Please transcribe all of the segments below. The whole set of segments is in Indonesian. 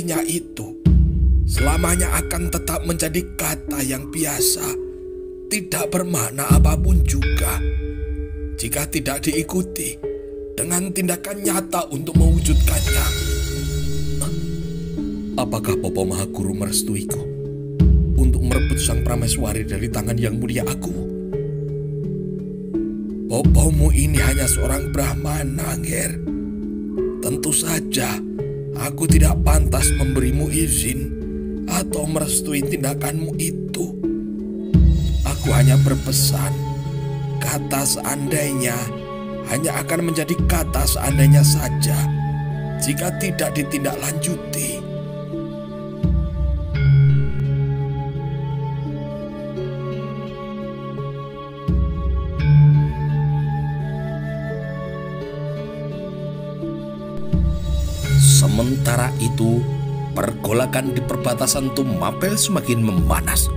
nantinya itu selamanya akan tetap menjadi kata yang biasa, tidak bermakna apapun juga jika tidak diikuti dengan tindakan nyata untuk mewujudkannya. Apakah Popo Mahaguru merestuiku untuk merebut sang prameswari dari tangan yang mulia aku? Popomu ini hanya seorang Brahmana, Nger. Tentu saja aku tidak pantas memberimu izin atau merestui tindakanmu itu. Aku hanya berpesan, kata seandainya hanya akan menjadi kata seandainya saja jika tidak ditindaklanjuti. Sementara itu, pergolakan di perbatasan Tumapel semakin memanas.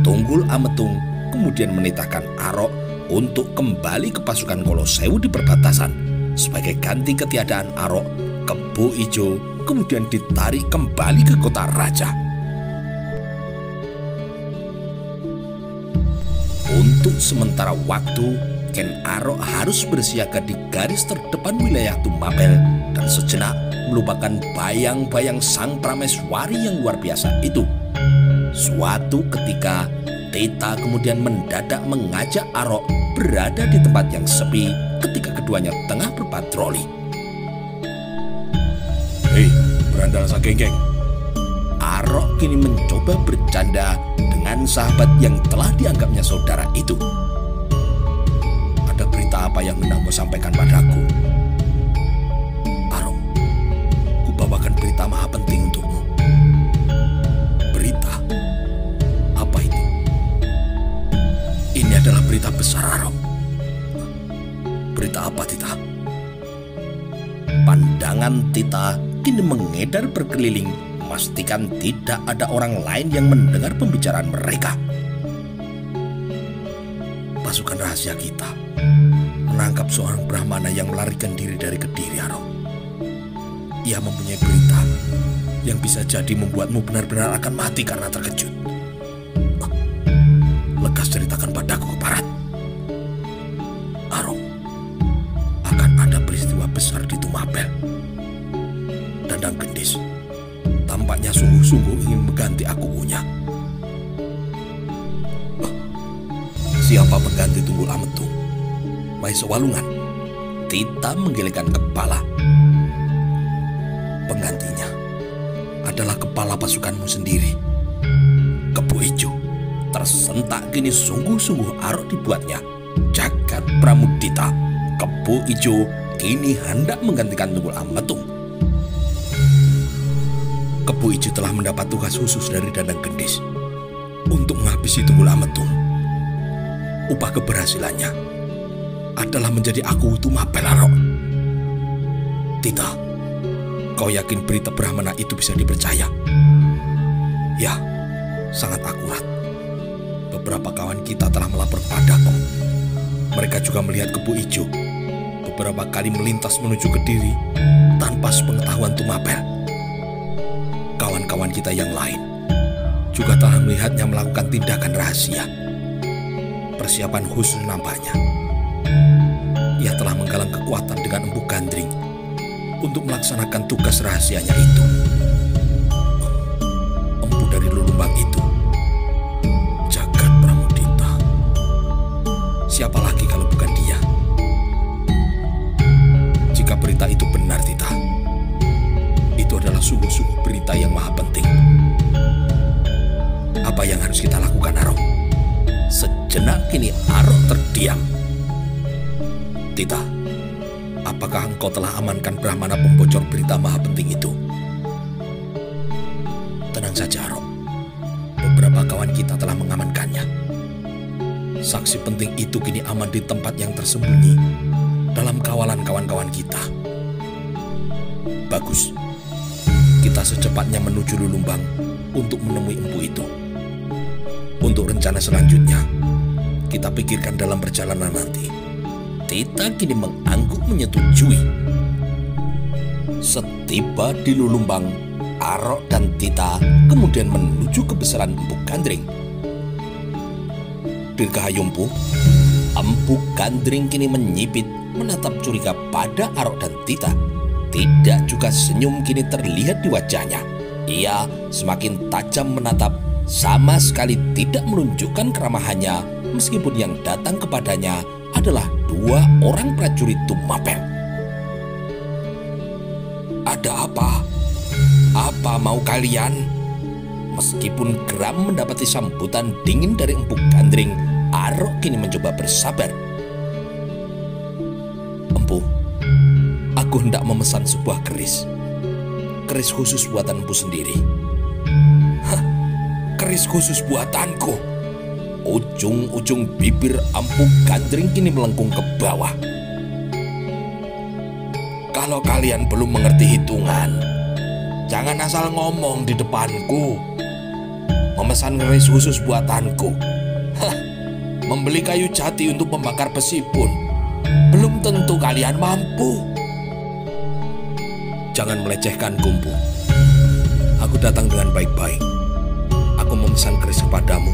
Tunggul Ametung kemudian menitahkan Arok untuk kembali ke pasukan Kolosewu di perbatasan. Sebagai ganti ketiadaan Arok, Kebo Ijo kemudian ditarik kembali ke kota raja. Untuk sementara waktu, Ken Arok harus bersiaga di garis terdepan wilayah Tumapel dan sejenak melupakan bayang-bayang sang prameswari yang luar biasa itu. Suatu ketika, Tita kemudian mendadak mengajak Arok berada di tempat yang sepi ketika keduanya tengah berpatroli. Hei, berandal sagengeng. Arok kini mencoba bercanda dengan sahabat yang telah dianggapnya saudara itu. Ada berita apa yang hendak mau sampaikan padaku? Arok, kubawakan berita maha penting untukmu. Berita? Apa itu? Ini adalah berita besar, Arok. Berita apa, Tita? Pandangan Tita kini mengedar berkeliling, memastikan tidak ada orang lain yang mendengar pembicaraan mereka. Pasukan rahasia kita menangkap seorang Brahmana yang melarikan diri dari Kediri, Arok. Ia mempunyai berita yang bisa jadi membuatmu benar-benar akan mati karena terkejut. Lekas ceritakan padaku, Keparat. Arok, akan ada peristiwa besar di Tumapel. Dandang Gendis tampaknya sungguh-sungguh ingin mengganti akunya. Siapa pengganti Tunggul Ametung? Mahesa Walungan? Tita menggelengkan kepala. Penggantinya adalah kepala pasukanmu sendiri, Kebo Ijo. Tersentak kini sungguh-sungguh Arok dibuatnya. Jagat Pramudita, Kebo Ijo kini hendak menggantikan Tunggul Ametung. Kebo Ijo telah mendapat tugas khusus dari Dandang Gendis untuk menghabisi Tunggul Ametung. Upah keberhasilannya adalah menjadi aku Tumapel, Arok. Tita, kau yakin berita Brahmana itu bisa dipercaya? Ya, sangat akurat. Beberapa kawan kita telah melapor padaku. Mereka juga melihat Kebo Ijo beberapa kali melintas menuju Kediri tanpa sepengetahuan Tumapel. Kawan-kawan kita yang lain juga telah melihatnya melakukan tindakan rahasia. Persiapan khusus nampaknya. Ia telah menggalang kekuatan dengan Empu Gandring untuk melaksanakan tugas rahasianya itu. Empu dari Lulumbang itu, Jagat Pramudita. Siapa lagi kalau bukan dia? Jika berita itu benar, Tita, itu adalah sungguh-sungguh berita yang maha penting. Apa yang harus kita lakukan, Arok? Sejenak kini Arok terdiam. Tita, apakah engkau telah amankan Brahmana pembocor berita maha penting itu? Tenang saja, Arok. Beberapa kawan kita telah mengamankannya. Saksi penting itu kini aman di tempat yang tersembunyi dalam kawalan kawan-kawan kita. Bagus. Kita secepatnya menuju Lulumbang untuk menemui empu itu. Untuk rencana selanjutnya, kita pikirkan dalam perjalanan nanti. Tita kini mengangguk menyetujui. Setiba di Lulumbang, Arok dan Tita kemudian menuju ke besaran Empu Gandring. Dirgahayu Empu, Empu Gandring kini menyipit menatap curiga pada Arok dan Tita. Tidak juga senyum kini terlihat di wajahnya. Ia semakin tajam menatap, sama sekali tidak menunjukkan keramahannya, meskipun yang datang kepadanya adalah 2 orang prajurit Tumapel. "Ada apa? Apa mau kalian?" Meskipun geram mendapati sambutan dingin dari Empu Gandring, Arok kini mencoba bersabar. "Empu, aku hendak memesan sebuah keris. Keris khusus buatan Empu sendiri." "Hah, keris khusus buatanku?" Ujung-ujung bibir Empu Gandring kini melengkung ke bawah. "Kalau kalian belum mengerti hitungan, jangan asal ngomong di depanku. Memesan keris khusus buatanku? Hah, membeli kayu jati untuk membakar besi pun belum tentu kalian mampu." "Jangan melecehkanku, Empu. Aku datang dengan baik-baik. Aku memesan keris kepadamu.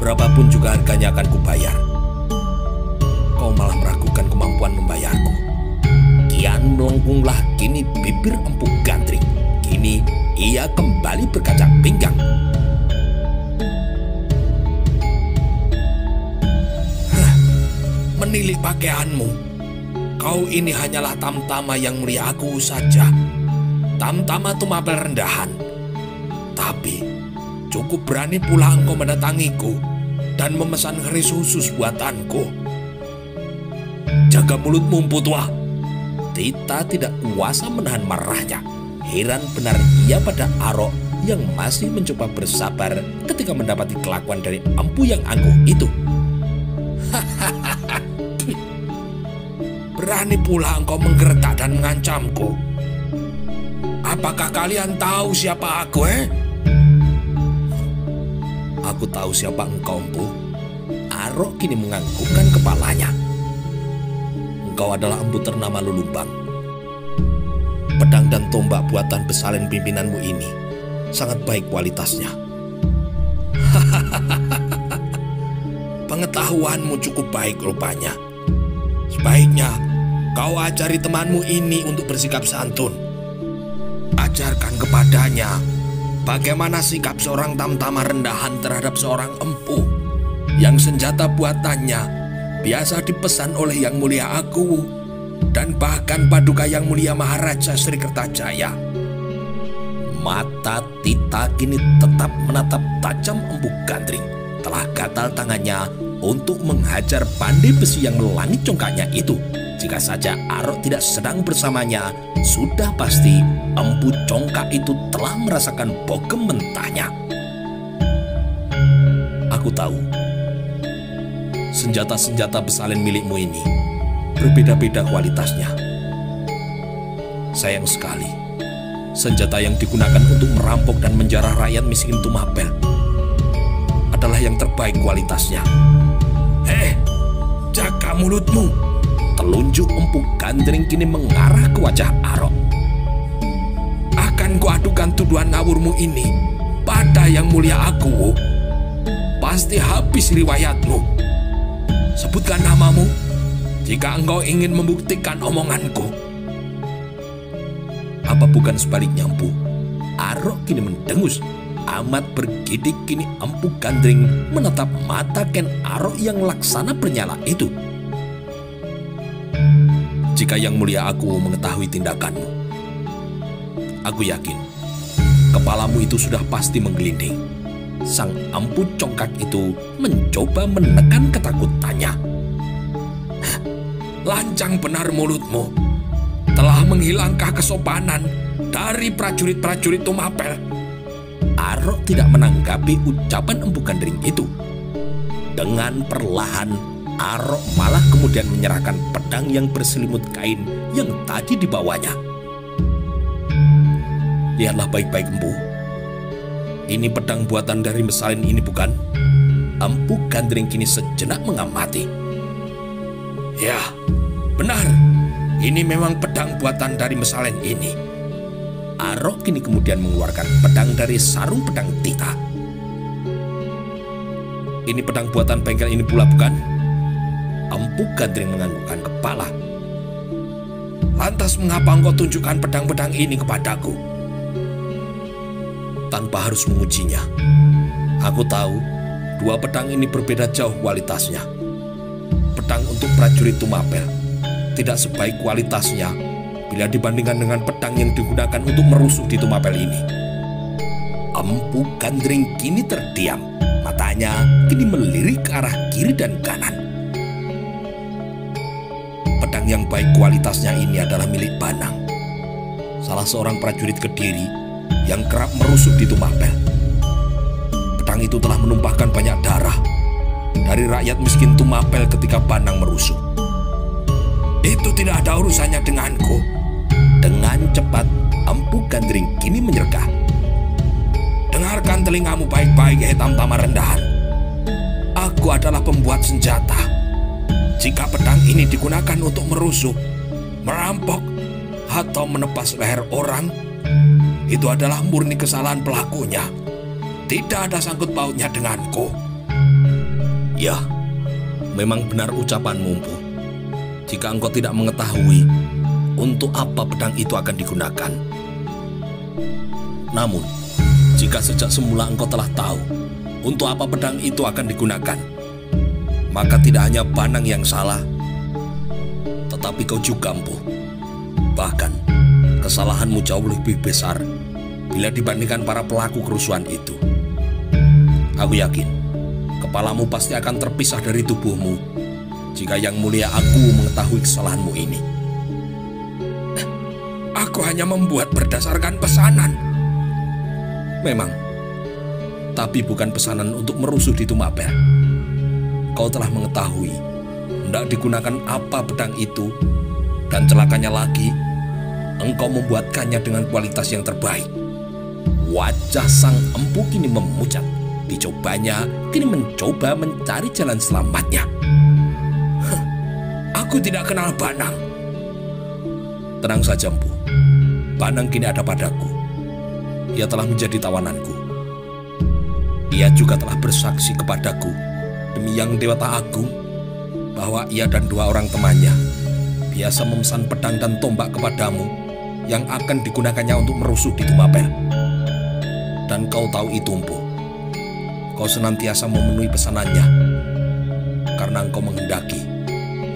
Berapapun juga harganya akan kubayar. Kau malah meragukan kemampuan membayarku." Kian melengkunglah kini bibir Empu Gandring. Kini ia kembali berkaca pinggang. "Menilik pakaianmu. Kau ini hanyalah tamtama yang mulia aku saja. Tamtama Tumapel rendahan. Tapi cukup berani pula engkau mendatangiku dan memesan keris khusus buatanku. Jaga mulutmu, Empu tua." Tita tidak kuasa menahan marahnya. Heran benar ia pada Arok yang masih mencoba bersabar ketika mendapati kelakuan dari Empu yang angkuh itu. "Berani pula engkau menggertak dan mengancamku. Apakah kalian tahu siapa aku, "Aku tahu siapa engkau, Empu." Arok kini menganggukkan kepalanya. "Engkau adalah empu ternama Lulumbang. Pedang dan tombak buatan Besalen pimpinanmu ini sangat baik kualitasnya." "Pengetahuanmu cukup baik rupanya. Sebaiknya kau ajari temanmu ini untuk bersikap santun. Ajarkan kepadanya bagaimana sikap seorang tamtama rendahan terhadap seorang empu yang senjata buatannya biasa dipesan oleh Yang Mulia aku dan bahkan Paduka Yang Mulia Maharaja Sri Kertajaya." Mata Tita kini tetap menatap tajam Empu Gandring. Telah gatal tangannya untuk menghajar pandai besi yang melangit congkaknya itu. Jika saja Arok tidak sedang bersamanya, sudah pasti empu congkak itu telah merasakan bogem mentahnya. "Aku tahu senjata-senjata Besalen milikmu ini berbeda-beda kualitasnya. Sayang sekali, senjata yang digunakan untuk merampok dan menjarah rakyat miskin Tumapel adalah yang terbaik kualitasnya." Jaga mulutmu!" Telunjuk Empu Gandring kini mengarah ke wajah Arok. "Akan kuadukan tuduhan ngawurmu ini pada Yang Mulia aku. Pasti habis riwayatmu. Sebutkan namamu jika engkau ingin membuktikan omonganku." "Apa bukan sebaliknya, Empu?" Arok kini mendengus. Amat bergidik kini Empu Gandring menatap mata Ken Arok yang laksana bernyala itu. "Jika Yang Mulia aku mengetahui tindakanmu, aku yakin kepalamu itu sudah pasti menggelinding." Sang empu congkak itu mencoba menekan ketakutannya. "Lancang benar mulutmu. Telah menghilangkan kesopanan dari prajurit-prajurit Tumapel." Arok tidak menanggapi ucapan Empu Gandring itu. Dengan perlahan, Arok malah kemudian menyerahkan pedang yang berselimut kain yang tadi dibawanya. "Lihatlah baik-baik, Empu. Ini pedang buatan dari Besalen ini, bukan?" Empu Gandring kini sejenak mengamati. "Ya, benar. Ini memang pedang buatan dari Besalen ini. Arok kini kemudian mengeluarkan pedang dari sarung pedang Tita. "Ini pedang buatan bengkel ini pula bukan?" Empu Gandring menganggukkan kepala. "Lantas mengapa engkau tunjukkan pedang-pedang ini kepadaku?" "Tanpa harus mengujinya. Aku tahu dua pedang ini berbeda jauh kualitasnya. Pedang untuk prajurit Tumapel tidak sebaik kualitasnya bila dibandingkan dengan pedang yang digunakan untuk merusuh di Tumapel ini." Empu Gandring kini terdiam. Matanya kini melirik ke arah kiri dan kanan. Pedang yang baik kualitasnya ini adalah milik Banang, salah seorang prajurit Kediri yang kerap merusuh di Tumapel. Pedang itu telah menumpahkan banyak darah dari rakyat miskin Tumapel ketika Banang merusuh. "Itu tidak ada urusannya denganku." Dengan cepat Empu Gandring kini menyergah. "Dengarkan telingamu baik-baik, Hitam Tama Rendahan. Aku adalah pembuat senjata. Jika pedang ini digunakan untuk merusuh, merampok, atau menebas leher orang, itu adalah murni kesalahan pelakunya. Tidak ada sangkut pautnya denganku." "Ya, memang benar ucapanmu, Empu. Jika engkau tidak mengetahui untuk apa pedang itu akan digunakan. Namun, jika sejak semula engkau telah tahu untuk apa pedang itu akan digunakan, maka tidak hanya Banang yang salah, tetapi kau juga, Empu. Bahkan, kesalahanmu jauh lebih besar bila dibandingkan para pelaku kerusuhan itu. Aku yakin, kepalamu pasti akan terpisah dari tubuhmu jika Yang Mulia aku mengetahui kesalahanmu ini." "Aku hanya membuat berdasarkan pesanan." "Memang, tapi bukan pesanan untuk merusuh di Tumapel. Kau telah mengetahui hendak digunakan apa pedang itu, dan celakanya lagi, engkau membuatkannya dengan kualitas yang terbaik." Wajah sang empu kini memucat. Dicobanya kini mencoba mencari jalan selamatnya. "Aku tidak kenal Banang." "Tenang saja, Empu. Banang kini ada padaku. Ia telah menjadi tawananku. Ia juga telah bersaksi kepadaku demi Yang Dewata Agung bahwa ia dan dua orang temannya biasa memesan pedang dan tombak kepadamu yang akan digunakannya untuk merusuh di Tumapel. Dan kau tahu itu, Empu. Kau senantiasa memenuhi pesanannya karena engkau menghendaki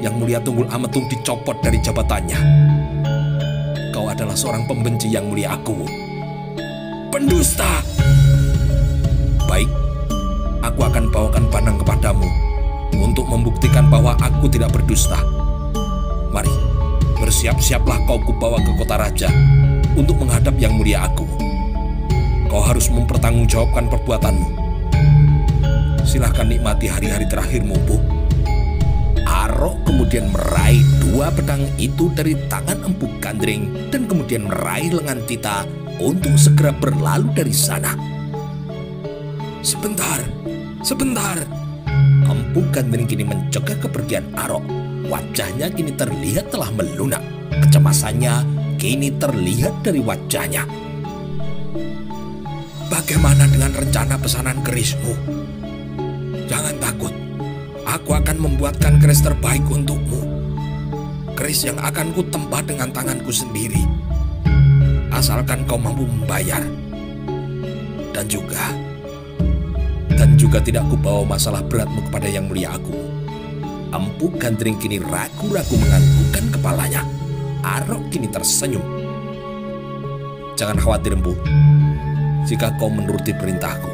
Yang Mulia Tunggul Ametung dicopot dari jabatannya. Kau adalah seorang pembenci Yang Mulia Agung." "Pendusta!" "Baik, aku akan bawakan Banang kepadamu untuk membuktikan bahwa aku tidak berdusta. Mari, bersiap-siaplah kau kubawa ke kota raja untuk menghadap Yang Mulia Agung. Kau harus mempertanggungjawabkan perbuatanmu. Silahkan nikmati hari-hari terakhirmu, Bu." Arok kemudian meraih dua pedang itu dari tangan Empu Gandring dan kemudian meraih lengan Tita untuk segera berlalu dari sana. "Sebentar, sebentar." Empu Gandring kini mencegah kepergian Arok. Wajahnya kini terlihat telah melunak. Kecemasannya kini terlihat dari wajahnya. "Bagaimana dengan rencana pesanan kerismu? Jangan takut, aku akan membuatkan keris terbaik untukmu. Keris yang akan kutempa dengan tanganku sendiri, asalkan kau mampu membayar. Dan juga tidak kubawa masalah beratmu kepada Yang Mulia Agung." Empu Gandring kini ragu-ragu menganggukkan kepalanya. Arok kini tersenyum. "Jangan khawatir, Empu. Jika kau menuruti perintahku,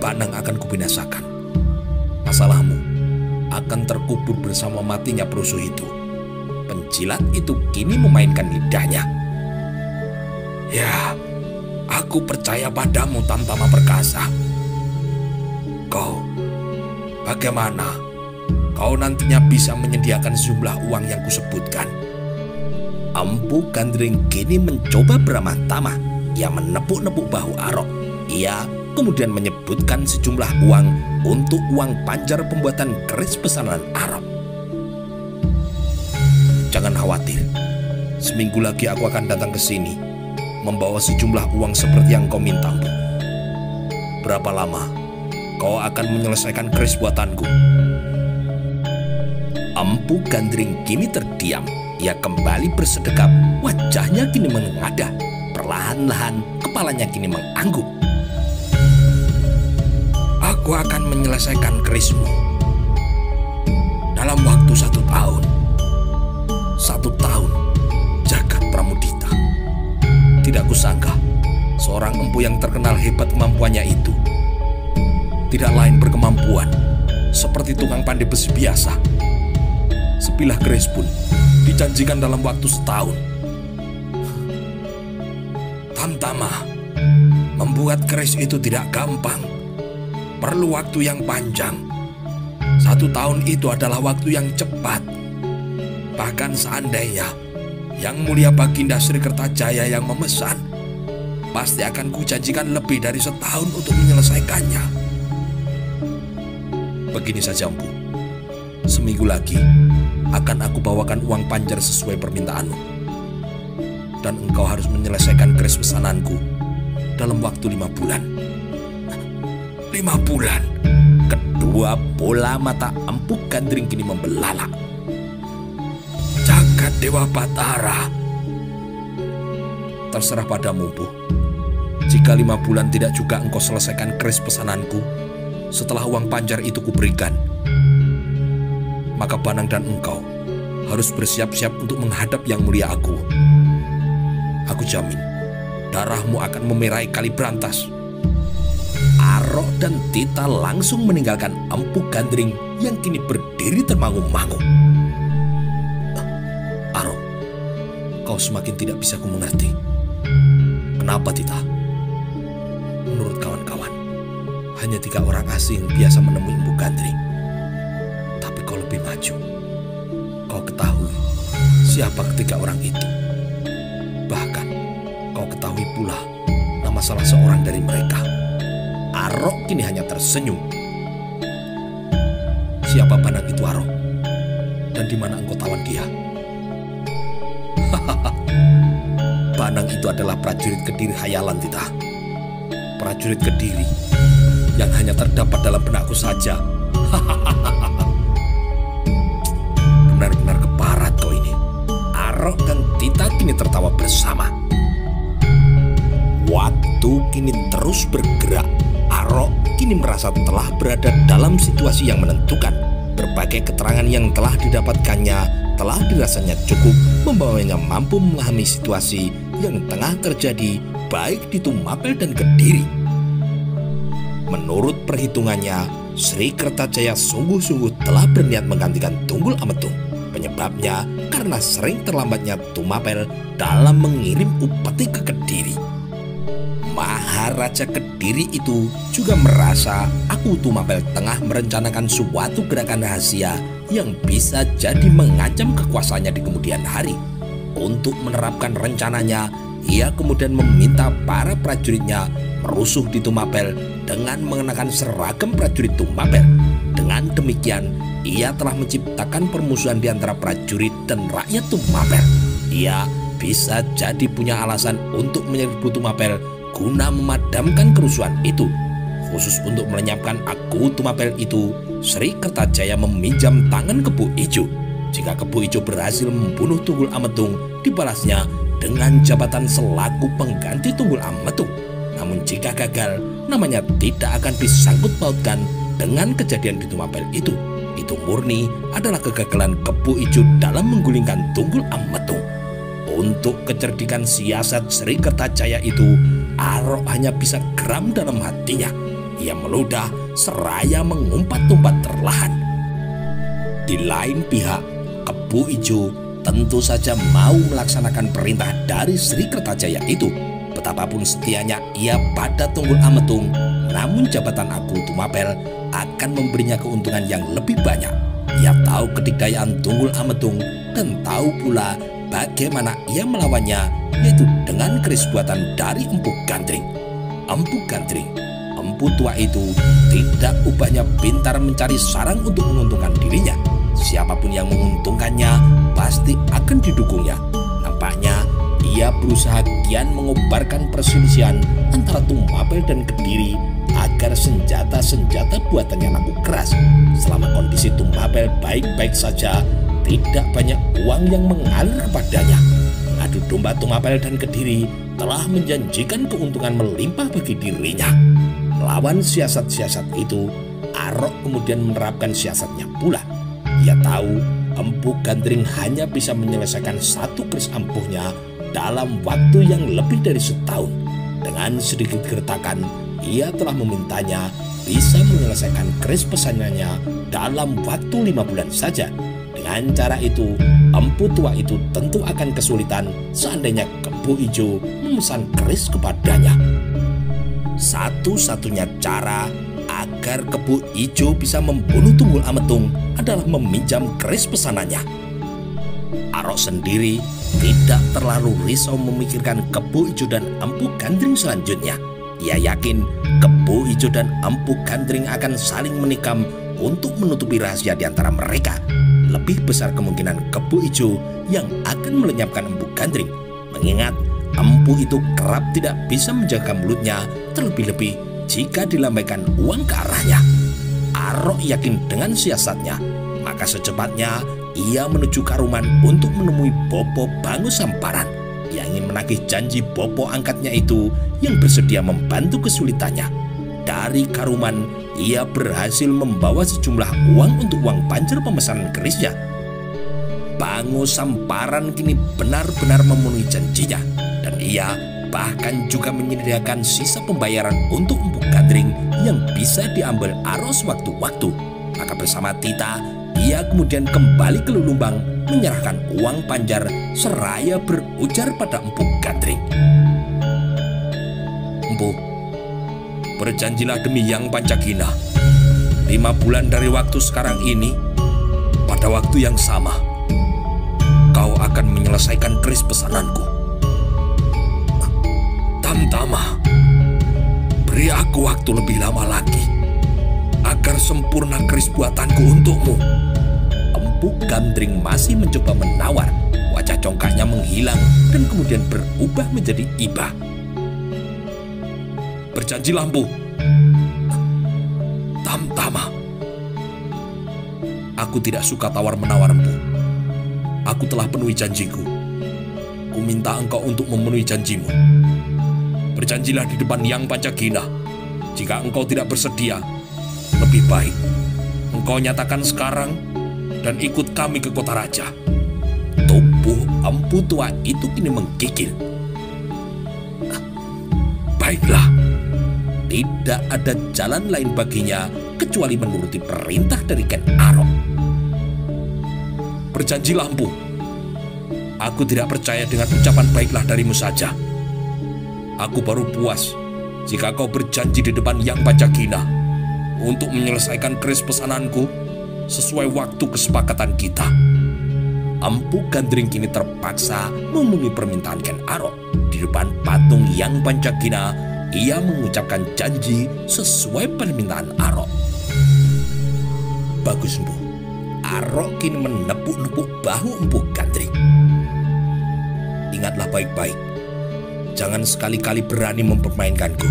Banang akan kubinasakan. Masalahmu akan terkubur bersama matinya perusuh itu." Penjilat itu kini memainkan lidahnya. "Ya, aku percaya padamu, Tamtama Perkasa. Kau, bagaimana? Kau nantinya bisa menyediakan sejumlah uang yang kusebutkan?" Empu Gandring kini mencoba beramah tamah. Ia menepuk-nepuk bahu Arok. Ia kemudian menyebutkan sejumlah uang untuk uang panjar pembuatan keris pesanan Arok. "Jangan khawatir, seminggu lagi aku akan datang ke sini membawa sejumlah uang seperti yang kau minta, Empu. Berapa lama kau akan menyelesaikan keris buatanku? Empu Gandring kini terdiam. Ia kembali bersedekap, wajahnya kini menengadah. Perlahan-lahan kepalanya kini mengangguk. Aku akan menyelesaikan kerismu dalam waktu 1 tahun. 1 tahun, jagat Pramudita. Tidak kusangka seorang empu yang terkenal hebat kemampuannya itu tidak lain berkemampuan seperti tukang pandai besi biasa. Sebilah keris pun dijanjikan dalam waktu 1 tahun. Tamtama, membuat keris itu tidak gampang. Perlu waktu yang panjang. 1 tahun itu adalah waktu yang cepat. Bahkan seandainya Yang Mulia Baginda Sri Kertajaya yang memesan, pasti akan kujanjikan lebih dari 1 tahun untuk menyelesaikannya. Begini saja, Empu. Seminggu lagi akan aku bawakan uang panjar sesuai permintaanmu. Dan engkau harus menyelesaikan keris pesananku dalam waktu 5 bulan. 5 bulan? Kedua bola mata Empu Gandring kini membelalak. Jagat Dewa Batara. Terserah padamu, Empu. Jika 5 bulan tidak juga engkau selesaikan keris pesananku, setelah uang panjar itu kuberikan, maka Banang dan engkau harus bersiap-siap untuk menghadap Yang Mulia aku. Aku jamin, darahmu akan memerai Kaliberantas. Arok dan Tita langsung meninggalkan Empu Gandring yang kini berdiri termangu-mangu. Arok, kau semakin tidak bisa kumengerti. Kenapa, Tita? Menurut kawan-kawan, hanya 3 orang asing yang biasa menemui Empu Gandring. Tapi kau lebih maju. Kau ketahui siapa ketiga orang itu. Bahkan kau ketahui pula nama salah seorang dari mereka. Arok kini hanya tersenyum. Siapa Banang itu, Arok? Dan di mana engkau tawan dia? Banang itu adalah prajurit Kediri hayalan, Tita. Prajurit Kediri yang hanya terdapat dalam benakku saja. Benar-benar keparat kau ini. Arok dan Tita kini tertawa bersama. Waktu kini terus bergerak. Arok kini merasa telah berada dalam situasi yang menentukan. Berbagai keterangan yang telah didapatkannya telah dirasanya cukup membawanya mampu memahami situasi yang tengah terjadi baik di Tumapel dan Kediri. Menurut perhitungannya, Sri Kertajaya sungguh-sungguh telah berniat menggantikan Tunggul Ametung. Penyebabnya karena sering terlambatnya Tumapel dalam mengirim upeti ke Kediri. Maharaja Kediri itu juga merasa Aku Tumapel tengah merencanakan suatu gerakan rahasia yang bisa jadi mengancam kekuasaannya di kemudian hari. Untuk menerapkan rencananya, ia kemudian meminta para prajuritnya merusuh di Tumapel dengan mengenakan seragam prajurit Tumapel. Dengan demikian, ia telah menciptakan permusuhan di antara prajurit dan rakyat Tumapel. Ia bisa jadi punya alasan untuk menyerbu Tumapel guna memadamkan kerusuhan itu. Khusus untuk melenyapkan Aku Tumapel itu, Sri Kertajaya meminjam tangan Kebu Ijo. Jika Kebu Ijo berhasil membunuh Tunggul Ametung, dibalasnya dengan jabatan selaku pengganti Tunggul Ametung. Namun jika gagal, namanya tidak akan disangkut pautkan dengan kejadian di Tumapel itu. Itu murni adalah kegagalan Kebu Ijo dalam menggulingkan Tunggul Ametung. Untuk kecerdikan siasat Sri Kertajaya itu, Arok hanya bisa geram dalam hatinya. Ia meludah seraya mengumpat-umpat terlahan. Di lain pihak, Kebu Ijo tentu saja mau melaksanakan perintah dari Sri Kertajaya itu. Betapapun setianya ia pada Tunggul Ametung, namun jabatan Aku Tumapel akan memberinya keuntungan yang lebih banyak. Ia tahu kedikdayaan Tunggul Ametung dan tahu pula bagaimana ia melawannya, yaitu dengan keris buatan dari Empu Gandring. Empu Gandring, empu tua itu tidak ubahnya pintar mencari sarang untuk menguntungkan dirinya. Siapapun yang menguntungkannya pasti akan didukungnya. Nampaknya ia berusaha kian mengobarkan perselisihan antara Tumapel dan Kediri agar senjata-senjata buatannya laku keras. Selama kondisi Tumapel baik-baik saja, tidak banyak uang yang mengalir kepadanya. Adu domba Tumapel dan Kediri telah menjanjikan keuntungan melimpah bagi dirinya. Melawan siasat-siasat itu, Arok kemudian menerapkan siasatnya pula. Ia tahu Empu Gandring hanya bisa menyelesaikan satu keris ampuhnya dalam waktu yang lebih dari setahun. Dengan sedikit gertakan, ia telah memintanya bisa menyelesaikan keris pesanannya dalam waktu 5 bulan saja. Dengan cara itu, empu tua itu tentu akan kesulitan seandainya Kebo Ijo memesan keris kepadanya. Satu-satunya cara agar Kebo Ijo bisa membunuh Tunggul Ametung adalah meminjam keris pesanannya. Arok sendiri tidak terlalu risau memikirkan Kebo Ijo dan Empu Gandring selanjutnya. Ia yakin Kebo Ijo dan Empu Gandring akan saling menikam untuk menutupi rahasia di antara mereka. Lebih besar kemungkinan Kebo Ijo yang akan melenyapkan Empu Gandring, mengingat empu itu kerap tidak bisa menjaga mulutnya, terlebih-lebih jika dilambaikan uang ke arahnya. Arok yakin dengan siasatnya, maka secepatnya ia menuju Karuman untuk menemui Bopo Bangu Samparan. Ia ingin menagih janji Bopo angkatnya itu yang bersedia membantu kesulitannya. Dari Karuman, ia berhasil membawa sejumlah uang untuk uang panjer pemesanan kerisnya. Bangu Samparan kini benar-benar memenuhi janjinya, dan ia bahkan juga menyediakan sisa pembayaran untuk Empu Gandring yang bisa diambil Arok sewaktu-waktu. Maka bersama Tita, ia kemudian kembali ke Lulumbang menyerahkan uang panjar seraya berujar pada Empu Gandring. Empu, berjanjilah demi Yang Pancagina, 5 bulan dari waktu sekarang ini, pada waktu yang sama, kau akan menyelesaikan keris pesananku. Tamtama, beri aku waktu lebih lama lagi agar sempurna keris buatanku untukmu. Empu Gandring masih mencoba menawar. Wajah congkaknya menghilang dan kemudian berubah menjadi iba. Berjanjilah, Empu. Tamtama, aku tidak suka tawar-menawar, Empu. Aku telah penuhi janjiku. Ku minta engkau untuk memenuhi janjimu. Berjanjilah di depan Yang Pancagina. Jika engkau tidak bersedia, lebih baik engkau nyatakan sekarang dan ikut kami ke Kota Raja. Tubuh empu tua itu kini menggigil. Baiklah, tidak ada jalan lain baginya kecuali menuruti perintah dari Ken Arok. Berjanjilah, Empu. Aku tidak percaya dengan ucapan baiklah darimu saja. Aku baru puas jika kau berjanji di depan Yang Pancagina untuk menyelesaikan keris pesananku sesuai waktu kesepakatan kita. Empu Gandring kini terpaksa memenuhi permintaan Ken Arok. Di depan patung Yang Pancagina, ia mengucapkan janji sesuai permintaan Arok. Bagus, Empu. Arok kini menepuk-nepuk bahu Empu Gandring. Ingatlah baik-baik. Jangan sekali-kali berani mempermainkanku.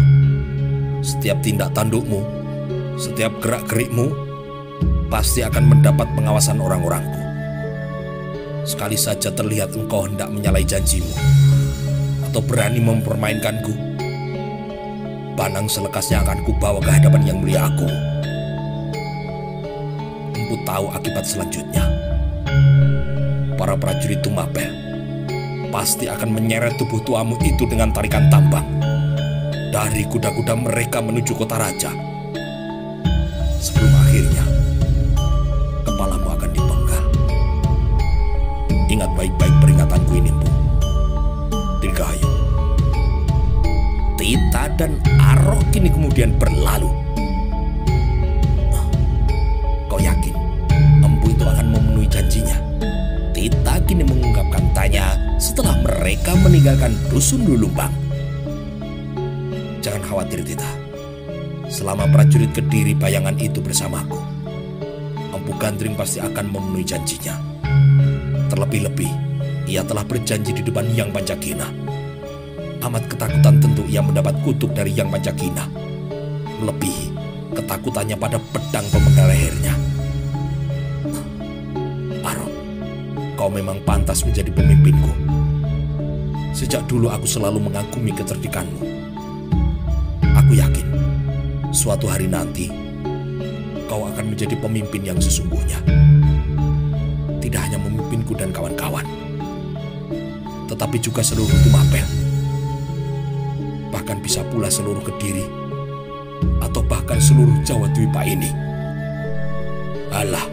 Setiap tindak tandukmu, setiap gerak-gerikmu, pasti akan mendapat pengawasan orang-orangku. Sekali saja terlihat engkau hendak menyalahi janjimu, atau berani mempermainkanku, panang selekasnya akan kubawa ke hadapan Yang Mulia aku. Empu tahu akibat selanjutnya. Para prajurit Tumapel pasti akan menyeret tubuh tuamu itu dengan tarikan tambang dari kuda-kuda mereka menuju Kota Raja. Sebelum akhirnya kepalamu akan dipenggal. Ingat baik-baik peringatanku ini, Empu. Dirgahayu. Tita dan Arok kini kemudian berlalu. Kau yakin Empu itu akan memenuhi janjinya? Tita kini mengungkapkan tanya setelah mereka meninggalkan dusun Lulumbang. Jangan khawatir, Tita. Selama prajurit Kediri bayangan itu bersamaku, Empu Gandring pasti akan memenuhi janjinya. Terlebih-lebih, Ia telah berjanji di depan Hyang Pancakina. Amat ketakutan tentu ia mendapat kutuk dari Hyang Pancakina, melebihi ketakutannya pada pedang pemenggal lehernya. Aro, kau memang pantas menjadi pemimpinku. Sejak dulu aku selalu mengagumi kecerdikanmu. Aku yakin suatu hari nanti kau akan menjadi pemimpin yang sesungguhnya. Tidak hanya memimpinku dan kawan-kawan, tetapi juga seluruh Tumapel. Bahkan bisa pula seluruh Kediri, atau bahkan seluruh Jawa Dwipa ini. Alah,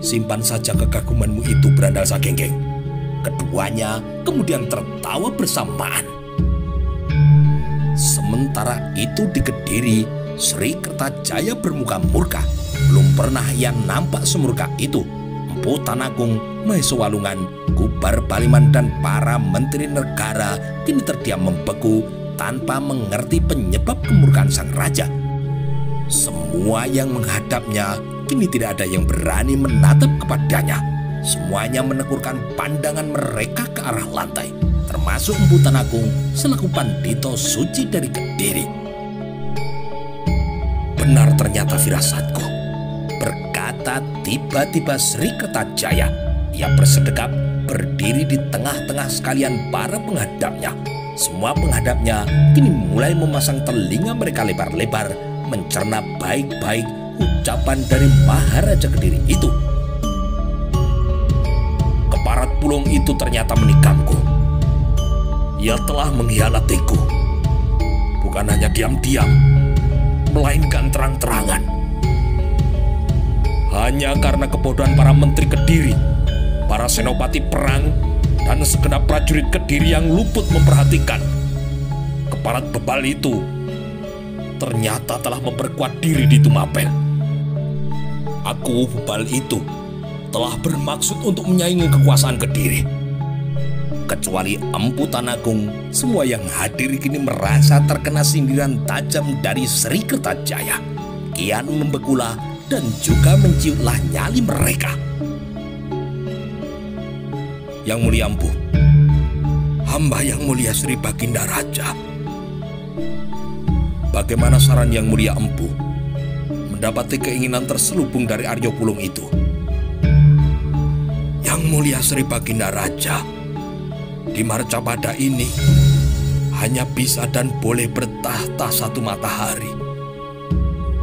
simpan saja kekagumanmu itu, Brandal Sagenggeng. Keduanya kemudian tertawa bersamaan. Sementara itu di Kediri, Sri Kertajaya bermuka murka. Belum pernah ia nampak semurka itu. Empu Tanakung, Mahesa Walungan, Kubar Baliman dan para menteri negara kini terdiam membeku tanpa mengerti penyebab kemurkaan sang raja. Semua yang menghadapnya kini tidak ada yang berani menatap kepadanya. Semuanya menekurkan pandangan mereka ke arah lantai, termasuk Empu Tanakung selaku pandito suci dari Kediri. Benar ternyata firasatku, berkata tiba-tiba Sri Kertajaya. Ia bersedekap berdiri di tengah-tengah sekalian para penghadapnya. Semua penghadapnya kini mulai memasang telinga mereka lebar-lebar, mencerna baik-baik ucapan dari Maharaja Kediri itu. Keparat Pulung itu ternyata menikamku. Ia telah mengkhianatiku. Bukan hanya diam-diam, melainkan terang-terangan. Hanya karena kebodohan para menteri Kediri, para senopati perang, dan segenap prajurit Kediri yang luput memperhatikan. Keparat bebal itu ternyata telah memperkuat diri di Tumapel. Aku, bebal itu, telah bermaksud untuk menyaingi kekuasaan Kediri. Kecuali Empu Tanakung, semua yang hadir kini merasa terkena sindiran tajam dari Sri Kertajaya. Kian membekulah dan juga menciutlah nyali mereka. Yang Mulia Empu, hamba Yang Mulia Sri Baginda Raja. Bagaimana saran Yang Mulia Empu mendapati keinginan terselubung dari Aryo Pulung itu? Yang Mulia Sri Baginda Raja, di Marcapada ini hanya bisa dan boleh bertahta satu matahari.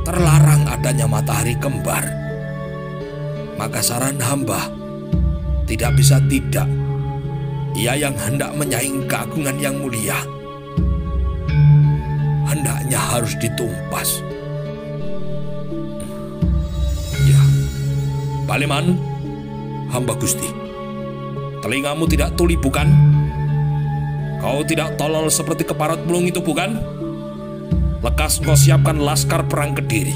Terlarang adanya matahari kembar. Maka saran hamba tidak bisa tidak. Ia yang hendak menyaing keagungan Yang Mulia, hendaknya harus ditumpas. Ya, Baliman, hamba Gusti. Telingamu tidak tuli, bukan? Kau tidak tolol seperti Keparat Pulung itu, bukan? Lekas kau siapkan laskar perang Kediri.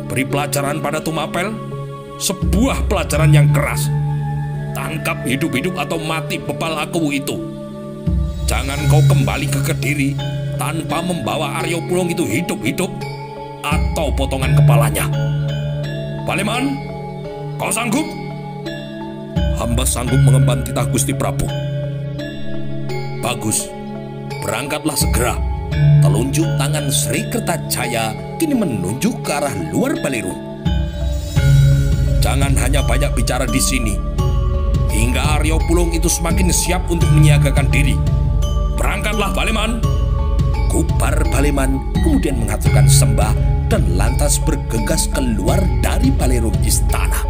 Beri pelajaran pada Tumapel, sebuah pelajaran yang keras. Tangkap hidup-hidup atau mati bebal aku itu. Jangan kau kembali ke Kediri tanpa membawa Aryo Pulung itu hidup-hidup atau potongan kepalanya. Baliman, kau sanggup? Hamba sanggup mengemban titah Gusti Prabu. Bagus, berangkatlah segera. Telunjuk tangan Sri Kertajaya kini menunjuk ke arah luar Balirung. Jangan hanya banyak bicara di sini, hingga Aryo Pulung itu semakin siap untuk menyiagakan diri. Berangkatlah, Baliman. Kubar Baliman kemudian mengaturkan sembah dan lantas bergegas keluar dari Balirung istana.